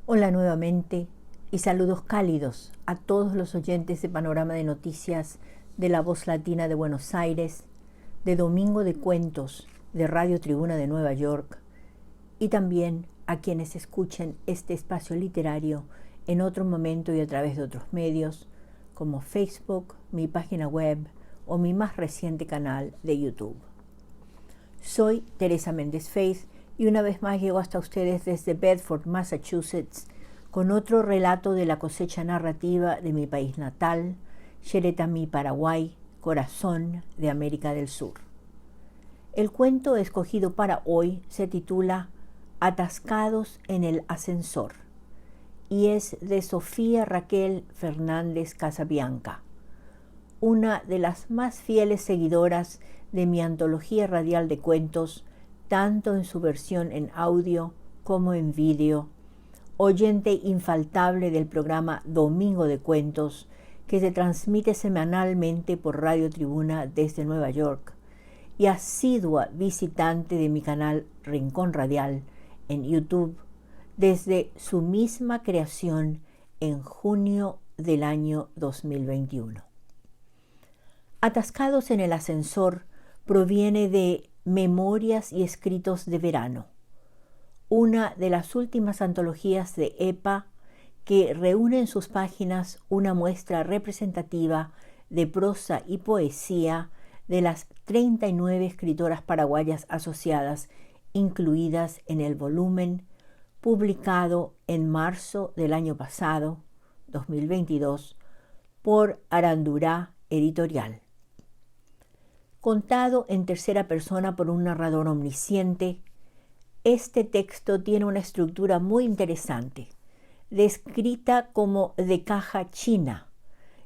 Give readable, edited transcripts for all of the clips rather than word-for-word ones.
Hola nuevamente y saludos cálidos a todos los oyentes de Panorama de Noticias de La Voz Latina de Buenos Aires, de Domingo de Cuentos de Radio Tribuna de Nueva York y también a quienes escuchen este espacio literario en otro momento y a través de otros medios como Facebook, mi página web o mi más reciente canal de YouTube. Soy Teresa Méndez Faith y una vez más llego hasta ustedes desde Bedford, Massachusetts, con otro relato de la cosecha narrativa de mi país natal, Xeretamí, Paraguay, corazón de América del Sur. El cuento escogido para hoy se titula Atascados en el ascensor y es de Sofía Raquel Fernández Casabianca, una de las más fieles seguidoras de mi antología radial de cuentos, tanto en su versión en audio como en vídeo, oyente infaltable del programa Domingo de Cuentos, que se transmite semanalmente por Radio Tribuna desde Nueva York, y asidua visitante de mi canal Rincón Radial en YouTube desde su misma creación en junio del año 2021. Atascados en el ascensor proviene de Memorias y Escritos de Verano, una de las últimas antologías de EPA que reúne en sus páginas una muestra representativa de prosa y poesía de las 39 escritoras paraguayas asociadas, incluidas en el volumen publicado en marzo del año pasado, 2022, por Arandurá Editorial. Contado en tercera persona por un narrador omnisciente, este texto tiene una estructura muy interesante, descrita como de caja china,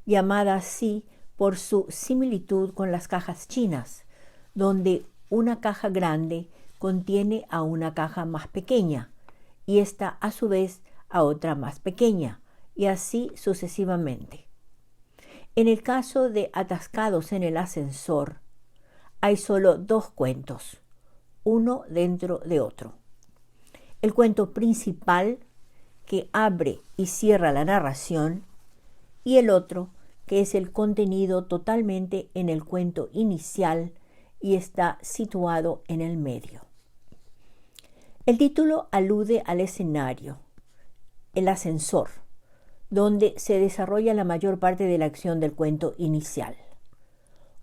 llamada así por su similitud con las cajas chinas, donde una caja grande contiene a una caja más pequeña y esta a su vez a otra más pequeña, y así sucesivamente. En el caso de Atascados en el ascensor, hay solo dos cuentos, uno dentro de otro. El cuento principal, que abre y cierra la narración, y el otro, que es el contenido totalmente en el cuento inicial y está situado en el medio. El título alude al escenario, el ascensor, donde se desarrolla la mayor parte de la acción del cuento inicial.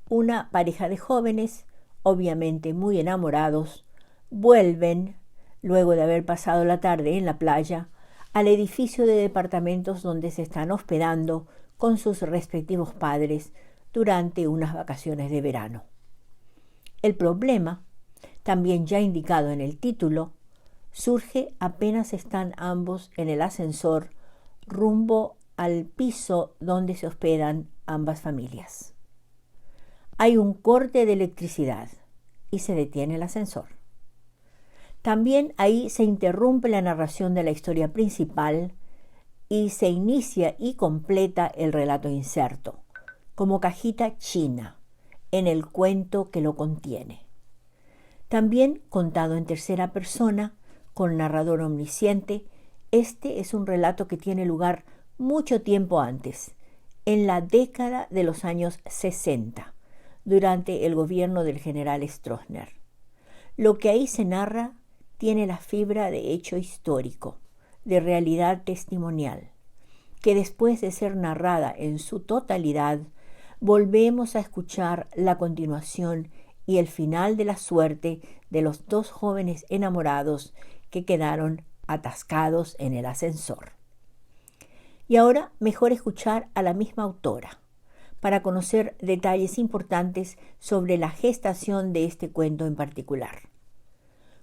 Una pareja de jóvenes, obviamente muy enamorados, vuelven, luego de haber pasado la tarde en la playa, al edificio de departamentos donde se están hospedando con sus respectivos padres durante unas vacaciones de verano. El problema, también ya indicado en el título, surge apenas están ambos en el ascensor rumbo al piso donde se hospedan ambas familias. Hay un corte de electricidad y se detiene el ascensor. También ahí se interrumpe la narración de la historia principal y se inicia y completa el relato inserto, como cajita china, en el cuento que lo contiene. También contado en tercera persona, con narrador omnisciente, este es un relato que tiene lugar mucho tiempo antes, en la década de los años 60, durante el gobierno del general Stroessner. Lo que ahí se narra tiene la fibra de hecho histórico, de realidad testimonial, que después de ser narrada en su totalidad, volvemos a escuchar la continuación y el final de la suerte de los dos jóvenes enamorados que quedaron atascados en el ascensor. Y ahora mejor escuchar a la misma autora, para conocer detalles importantes sobre la gestación de este cuento en particular.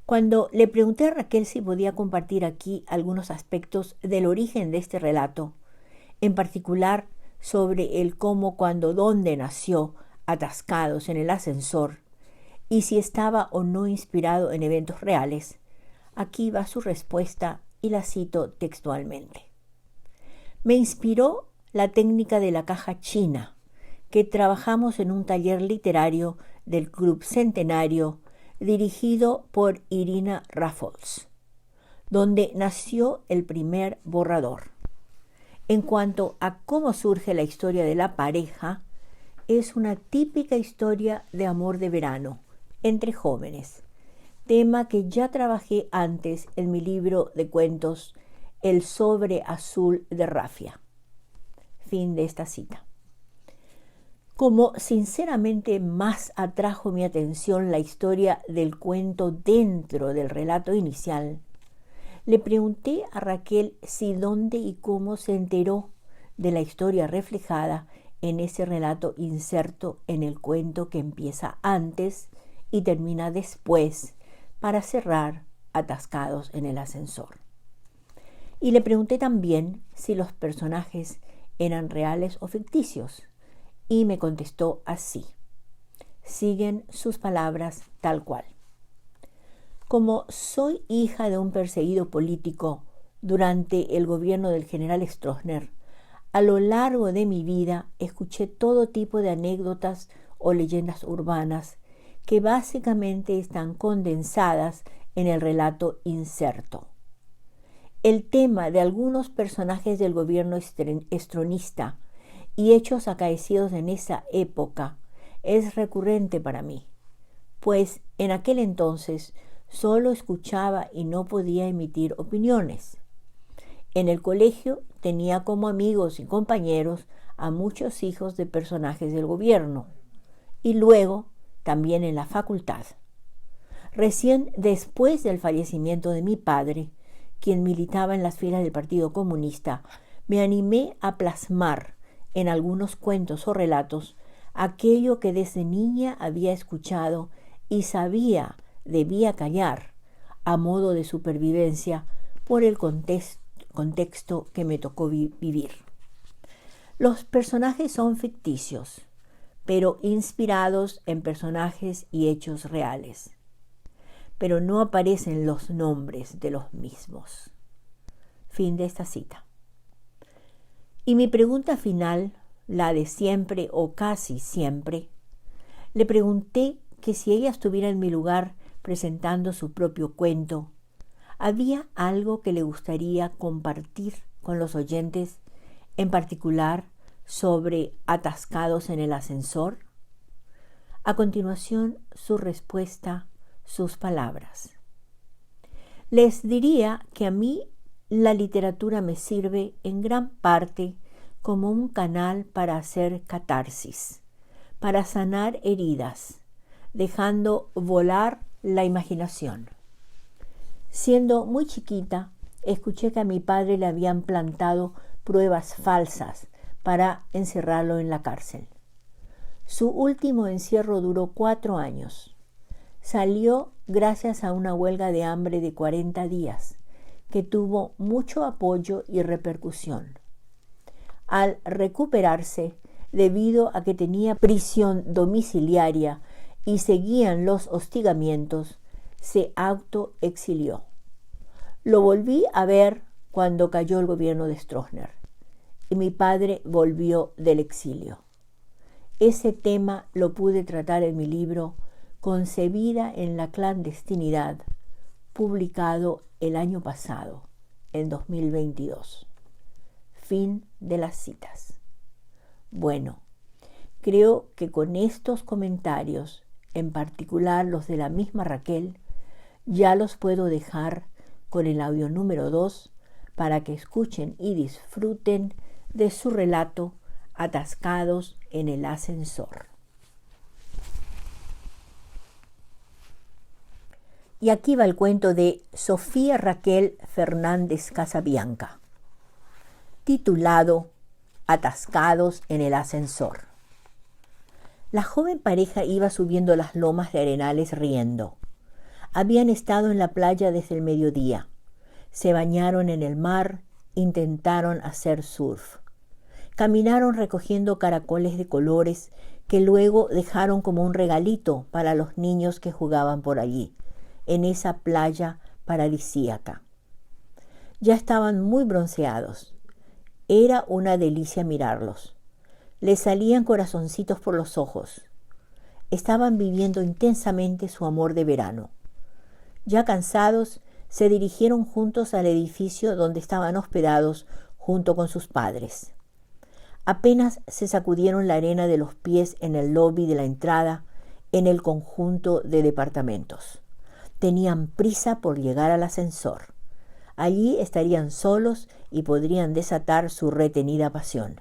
Cuando le pregunté a Raquel si podía compartir aquí algunos aspectos del origen de este relato, en particular sobre el cómo, cuándo, dónde nació Atascados en el ascensor, y si estaba o no inspirado en eventos reales, aquí va su respuesta y la cito textualmente. Me inspiró la técnica de la caja china, que trabajamos en un taller literario del Club Centenario dirigido por Irina Raffols. donde nació el primer borrador. En cuanto a cómo surge la historia de la pareja, es una típica historia de amor de verano entre jóvenes, tema que ya trabajé antes en mi libro de cuentos El sobre azul de Rafia. Fin de esta cita. Como sinceramente más atrajo mi atención la historia del cuento dentro del relato inicial, le pregunté a Raquel si dónde y cómo se enteró de la historia reflejada en ese relato inserto en el cuento que empieza antes y termina después para cerrar atascados en el ascensor. Y le pregunté también si los personajes eran reales o ficticios, y me contestó así. Siguen sus palabras tal cual. Como soy hija de un perseguido político durante el gobierno del general Stroessner, a lo largo de mi vida escuché todo tipo de anécdotas o leyendas urbanas que básicamente están condensadas en el relato inserto. El tema de algunos personajes del gobierno estronista y hechos acaecidos en esa época es recurrente para mí, pues en aquel entonces solo escuchaba y no podía emitir opiniones. En el colegio tenía como amigos y compañeros a muchos hijos de personajes del gobierno y luego también en la facultad. Recién después del fallecimiento de mi padre, quien militaba en las filas del Partido Comunista, me animé a plasmar en algunos cuentos o relatos aquello que desde niña había escuchado y sabía debía callar a modo de supervivencia por el contexto que me tocó vivir. Los personajes son ficticios, pero inspirados en personajes y hechos reales. Pero no aparecen los nombres de los mismos. Fin de esta cita. Y mi pregunta final, la de siempre o casi siempre, le pregunté que si ella estuviera en mi lugar presentando su propio cuento, ¿había algo que le gustaría compartir con los oyentes, en particular sobre atascados en el ascensor? A continuación, su respuesta, sus palabras. Les diría que a mí la literatura me sirve en gran parte como un canal para hacer catarsis, para sanar heridas, dejando volar la imaginación. Siendo muy chiquita, escuché que a mi padre le habían plantado pruebas falsas para encerrarlo en la cárcel. Su último encierro duró 4 años. Salió gracias a una huelga de hambre de 40 días, que tuvo mucho apoyo y repercusión. Al recuperarse, debido a que tenía prisión domiciliaria y seguían los hostigamientos, se autoexilió. Lo volví a ver cuando cayó el gobierno de Stroessner y mi padre volvió del exilio. Ese tema lo pude tratar en mi libro Concebida en la clandestinidad, publicado el año pasado, en 2022. Fin de las citas. Bueno, creo que con estos comentarios, en particular los de la misma Raquel, ya los puedo dejar con el audio número 2 para que escuchen y disfruten de su relato Atascados en el ascensor. Y aquí va el cuento de Sofía Raquel Fernández Casabianca, titulado Atascados en el ascensor. La joven pareja iba subiendo las lomas de Arenales riendo. Habían estado en la playa desde el mediodía. Se bañaron en el mar, intentaron hacer surf. Caminaron recogiendo caracoles de colores que luego dejaron como un regalito para los niños que jugaban por allí, en esa playa paradisíaca. Ya estaban muy bronceados. Era una delicia mirarlos. Les salían corazoncitos por los ojos. Estaban viviendo intensamente su amor de verano. Ya cansados, Se dirigieron juntos al edificio donde estaban hospedados junto con sus padres. Apenas se sacudieron la arena de los pies en el lobby de la entrada en el conjunto de departamentos. Tenían prisa por llegar al ascensor. Allí estarían solos y podrían desatar su retenida pasión.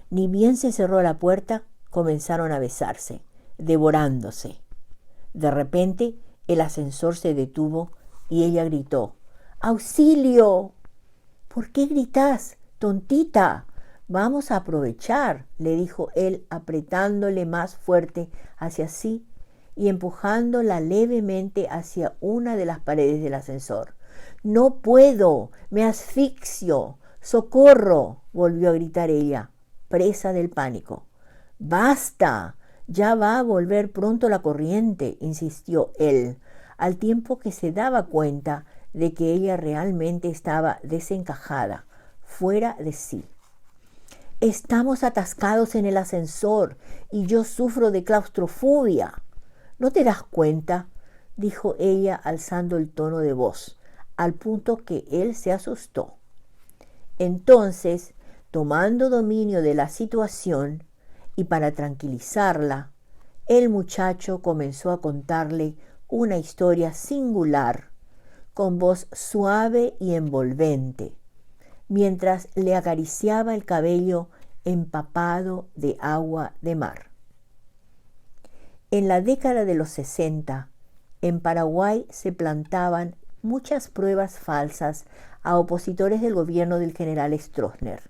Ni bien se cerró la puerta, comenzaron a besarse, devorándose. De repente, el ascensor se detuvo y ella gritó: ¡Auxilio! ¿Por qué gritás, tontita? Vamos a aprovechar, le dijo él, apretándole más fuerte hacia sí y empujándola levemente hacia una de las paredes del ascensor. No puedo, me asfixio, socorro, volvió a gritar ella, presa del pánico. Basta, ya va a volver pronto la corriente, insistió él, al tiempo que se daba cuenta de que ella realmente estaba desencajada, fuera de sí. Estamos atascados en el ascensor y yo sufro de claustrofobia. ¿No te das cuenta?, dijo ella alzando el tono de voz, al punto que él se asustó. Entonces, tomando dominio de la situación y para tranquilizarla, el muchacho comenzó a contarle una historia singular, con voz suave y envolvente, mientras le acariciaba el cabello empapado de agua de mar. En la década de los 60, en Paraguay se plantaban muchas pruebas falsas a opositores del gobierno del general Stroessner,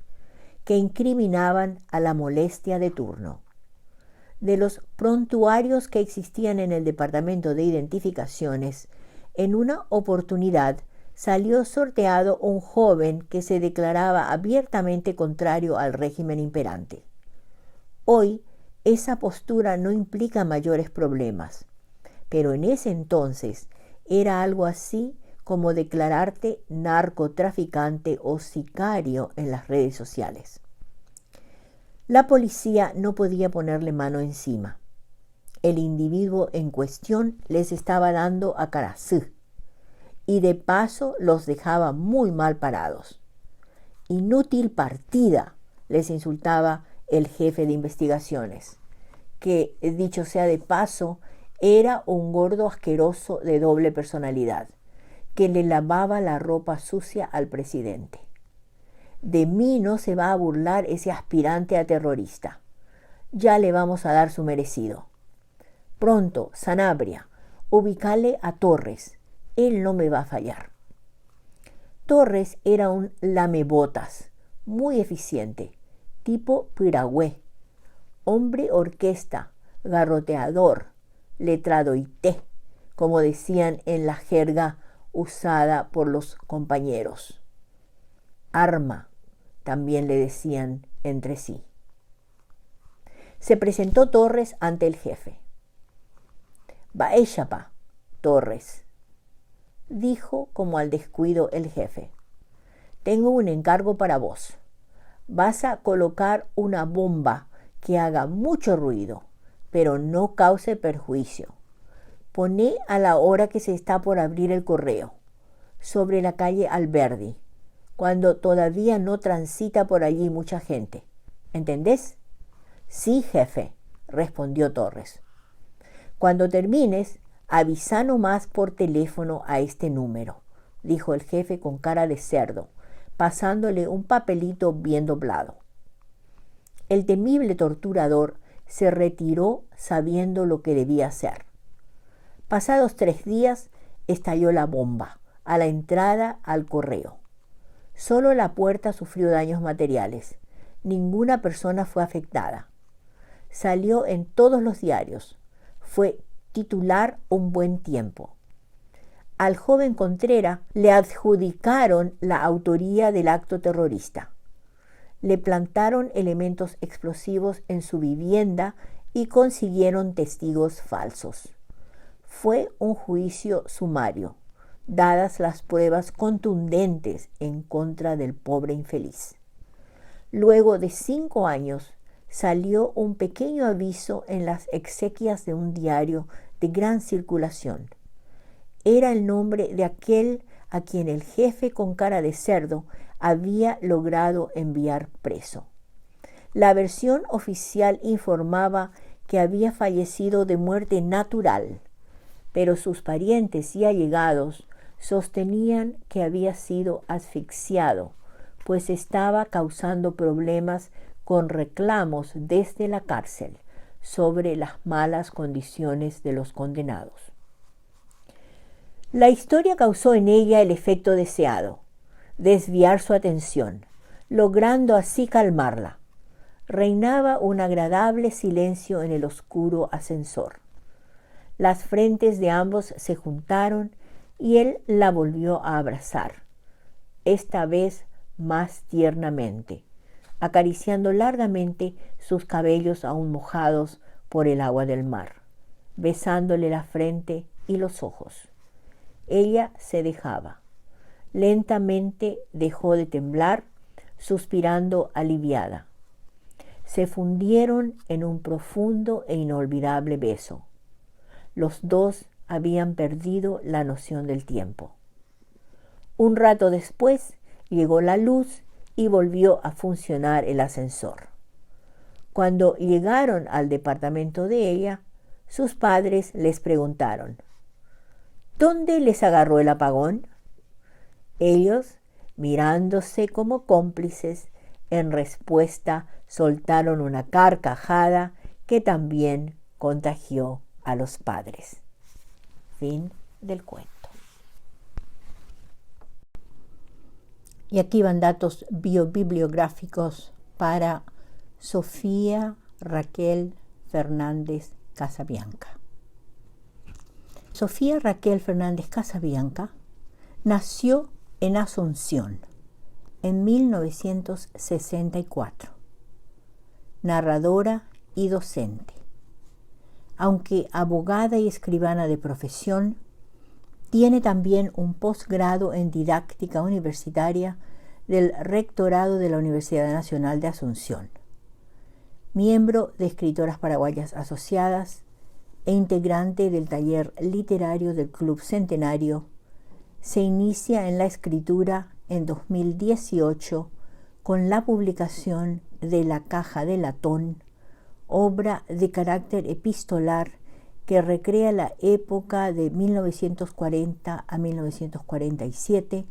que incriminaban a la molestia de turno. De los prontuarios que existían en el Departamento de Identificaciones, en una oportunidad salió sorteado un joven que se declaraba abiertamente contrario al régimen imperante. Hoy, esa postura no implica mayores problemas, pero en ese entonces era algo así como declararte narcotraficante o sicario en las redes sociales. La policía no podía ponerle mano encima. El individuo en cuestión les estaba dando a Carazú y de paso los dejaba muy mal parados. Inútil partida, les insultaba el jefe de investigaciones, que, dicho sea de paso, era un gordo asqueroso de doble personalidad, que le lavaba la ropa sucia al presidente. De mí no se va a burlar ese aspirante a terrorista. Ya le vamos a dar su merecido. Pronto, Sanabria, ubicale a Torres. Él no me va a fallar. Torres era un lamebotas, muy eficiente, tipo piragüé, hombre orquesta, garroteador, letrado y té, como decían en la jerga usada por los compañeros. Arma, también le decían entre sí. Se presentó Torres ante el jefe. Baeshapa, Torres, dijo como al descuido el jefe. Tengo un encargo para vos. Vas a colocar una bomba que haga mucho ruido, pero no cause perjuicio. Poné a la hora que se está por abrir el correo, sobre la calle Alberdi, cuando todavía no transita por allí mucha gente. ¿Entendés? Sí, jefe, respondió Torres. Cuando termines, avisa nomás por teléfono a este número, dijo el jefe con cara de cerdo, pasándole un papelito bien doblado. El temible torturador se retiró sabiendo lo que debía hacer. Pasados 3 días, estalló la bomba a la entrada al correo. Solo la puerta sufrió daños materiales. Ninguna persona fue afectada. Salió en todos los diarios. Fue titular un buen tiempo. Al joven Contreras le adjudicaron la autoría del acto terrorista. Le plantaron elementos explosivos en su vivienda y consiguieron testigos falsos. Fue un juicio sumario, dadas las pruebas contundentes en contra del pobre infeliz. Luego de 5 años, salió un pequeño aviso en las exequias de un diario de gran circulación. Era el nombre de aquel a quien el jefe con cara de cerdo había logrado enviar preso. La versión oficial informaba que había fallecido de muerte natural, pero sus parientes y allegados sostenían que había sido asfixiado, pues estaba causando problemas con reclamos desde la cárcel sobre las malas condiciones de los condenados. La historia causó en ella el efecto deseado, desviar su atención, logrando así calmarla. Reinaba un agradable silencio en el oscuro ascensor. Las frentes de ambos se juntaron y él la volvió a abrazar, esta vez más tiernamente, acariciando largamente sus cabellos aún mojados por el agua del mar, besándole la frente y los ojos. Ella se dejaba. Lentamente dejó de temblar, suspirando aliviada. Se fundieron en un profundo e inolvidable beso. Los dos habían perdido la noción del tiempo. Un rato después llegó la luz y volvió a funcionar el ascensor. Cuando llegaron al departamento de ella, sus padres les preguntaron: ¿dónde les agarró el apagón? Ellos, mirándose como cómplices, en respuesta soltaron una carcajada que también contagió a los padres. Fin del cuento. Y aquí van datos biobibliográficos para Sofía Raquel Fernández Casabianca. Sofía Raquel Fernández Casabianca nació en Asunción en 1964. Narradora y docente. Aunque abogada y escribana de profesión, tiene también un posgrado en didáctica universitaria del Rectorado de la Universidad Nacional de Asunción. Miembro de Escritoras Paraguayas Asociadas e integrante del taller literario del Club Centenario, se inicia en la escritura en 2018 con la publicación de La Caja de Latón, obra de carácter epistolar que recrea la época de 1940 a 1947,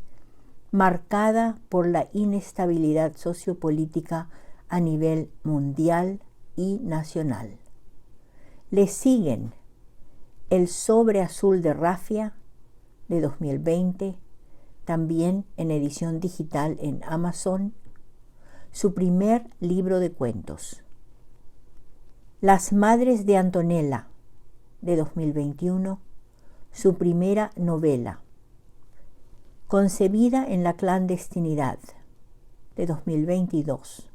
marcada por la inestabilidad sociopolítica a nivel mundial y nacional. Le siguen El sobre azul de Rafia, de 2020, también en edición digital en Amazon, su primer libro de cuentos. Las Madres de Antonella, de 2021, su primera novela. Concebida en la clandestinidad, de 2022,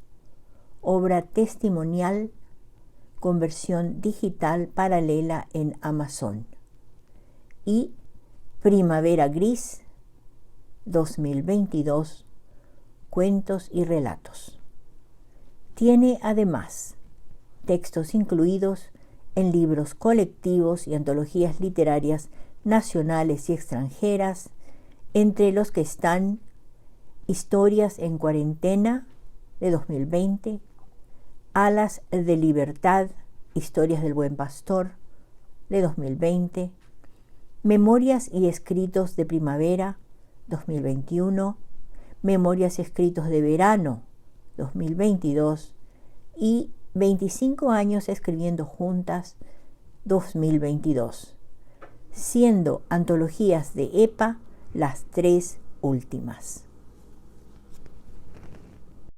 obra testimonial con versión digital paralela en Amazon. Y Primavera Gris, 2022, cuentos y relatos. Tiene además textos incluidos en libros colectivos y antologías literarias nacionales y extranjeras, entre los que están Historias en Cuarentena, de 2020, Alas de Libertad, Historias del Buen Pastor, de 2020, Memorias y Escritos de Primavera, 2021, Memorias y Escritos de Verano, 2022, y 25 años escribiendo juntas, 2022, siendo antologías de EPA las tres últimas.